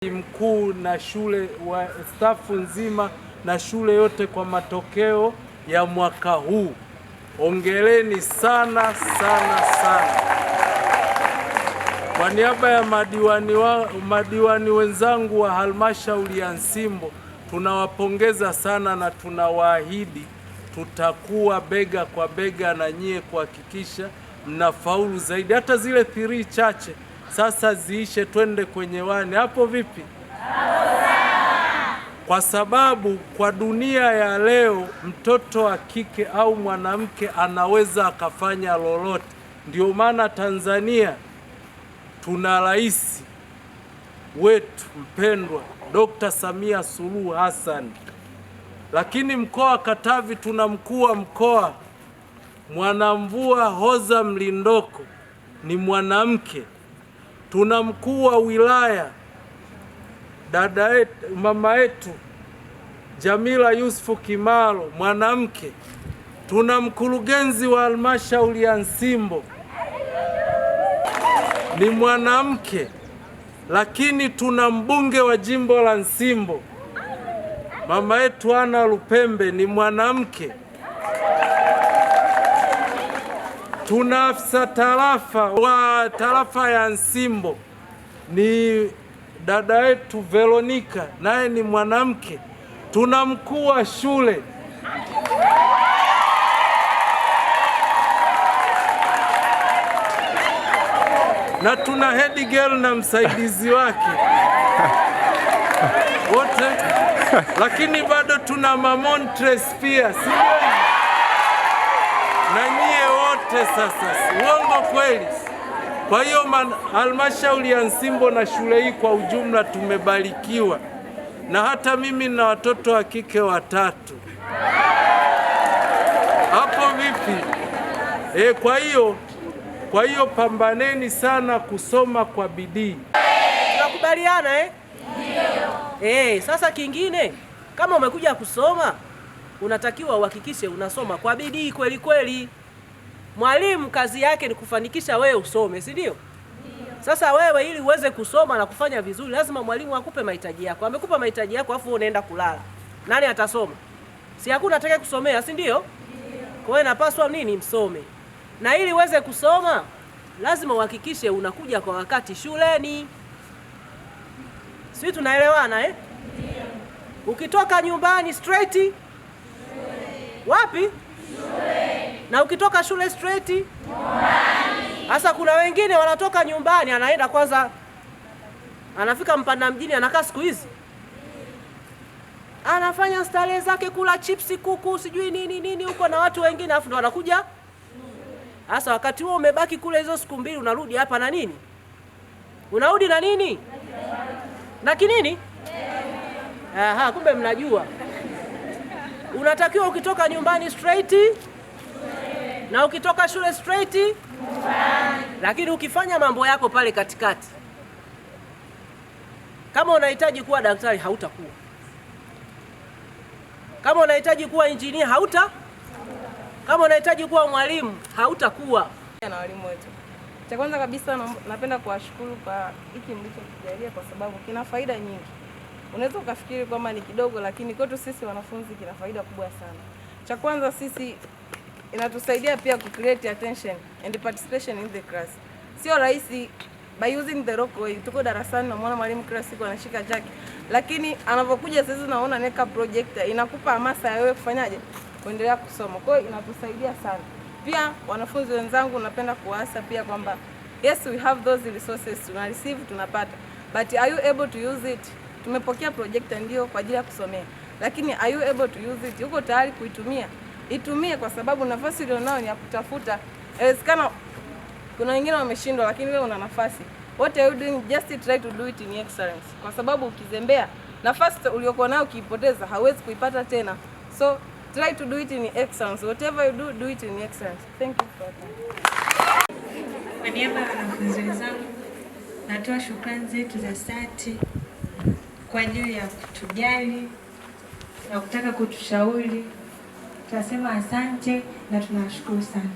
Mkuu na shule wa stafu nzima na shule yote kwa matokeo ya mwaka huu. Hongereni sana sana sana. Kwa niaba ya madiwani wenzangu wa halmashauri ya Nsimbo, tunawapongeza sana na tunawaahidi tutakuwa bega kwa bega na nyie kuhakikisha mnafaulu zaidi. Hata zile 3 chache sasa ziishe, twende kwenye 1. Hapo vipi? Kwa sababu kwa dunia ya leo mtoto wa kike au mwanamke anaweza akafanya lolote. Ndio maana Tanzania tuna rais wetu mpendwa Dr. Samia Suluhu Hassan, lakini mkoa wa Katavi tuna mkuu wa mkoa Mwanamvua Hoza Mlindoko, ni mwanamke. Tuna mkuu wa wilaya mama yetu Jamila Yusufu Kimaro, mwanamke. Tuna mkurugenzi wa halmashauri ya Nsimbo, ni mwanamke. Lakini tuna mbunge wa jimbo la Nsimbo mama yetu Ana Lupembe, ni mwanamke. Tuna afisa tarafa wa tarafa ya Nsimbo, ni dada yetu Veronica, naye ni mwanamke. Tuna mkuu wa shule na tuna head girl na msaidizi wake wote, lakini bado tuna mamontres pia, si na nyie wote. Sasa uongo kweli? Kwa hiyo halmashauri ya Nsimbo na shule hii kwa ujumla tumebarikiwa, na hata mimi na watoto wa kike 3. Hapo vipi? Kwa hiyo pambaneni sana kusoma kwa bidii. Tunakubaliana Ndio. Sasa kingine, kama umekuja kusoma unatakiwa uhakikishe unasoma kwa bidii kweli kweli. Mwalimu kazi yake ni kufanikisha wewe usome, si ndio? Sasa wewe ili uweze kusoma na kufanya vizuri lazima mwalimu akupe mahitaji yako. Amekupa mahitaji yako afu unaenda kulala, nani atasoma? Si hakuna atakaye kusomea, si ndio? Kwa hiyo inapaswa nini? Msome. Na ili uweze kusoma lazima uhakikishe unakuja kwa wakati shuleni. Sisi tunaelewana Ndio. Ukitoka nyumbani straight wapi? Shule. Na ukitoka shule straight nyumbani. Sasa kuna wengine wanatoka nyumbani, anaenda kwanza, anafika Mpanda mjini, anakaa siku hizi, anafanya starehe zake, kula chipsi, kuku, sijui nini huko na watu wengine, afu ndo anakuja. Sasa wakati huo umebaki kule hizo siku 2, unarudi hapa na nini? Unarudi na nini? Na kinini? Aha, kumbe mnajua. Unatakiwa ukitoka nyumbani straight na ukitoka shule straight, lakini ukifanya mambo yako pale katikati, kama unahitaji kuwa daktari hautakuwa, kama unahitaji kuwa injinia kama unahitaji kuwa mwalimu hautakuwa. Na walimu wetu, cha kwanza kabisa napenda kuwashukuru kwa hiki mlichokijalia, kwa sababu kina faida nyingi. Unaweza ukafikiri kwamba ni kidogo, lakini kwetu sisi wanafunzi kina faida kubwa sana. Cha kwanza, sisi inatusaidia pia ku create attention and participation in the class. Sio rahisi by using the rock way. Tuko darasani na mwana mwalimu kila siku anashika jaki, lakini anapokuja sasa naona neka projector inakupa hamasa ya wewe kufanyaje, kuendelea kusoma. Kwa hiyo inatusaidia sana. Pia wanafunzi wenzangu, napenda kuwaasa pia kwamba yes, we have those resources, tuna receive, tunapata, but are you able to use it? Tumepokea projector ndio kwa ajili ya kusomea, lakini are you able to use it? Uko tayari kuitumia? Itumie, kwa sababu nafasi ulionao ni ya kutafuta. Inawezekana kuna wengine wameshindwa, lakini wewe una nafasi. What are you doing? Just try to do it in excellence, kwa sababu ukizembea, nafasi uliyokuwa nayo ukiipoteza hauwezi kuipata tena. So try to do it in excellence. Whatever you do, do it in excellence. Thank you for that. Kwa niaba ya wanafunzi wenzangu, natoa shukrani zetu za dhati kwa ajili ya kutujali na kutaka kutushauri. Tunasema asante na tunawashukuru sana.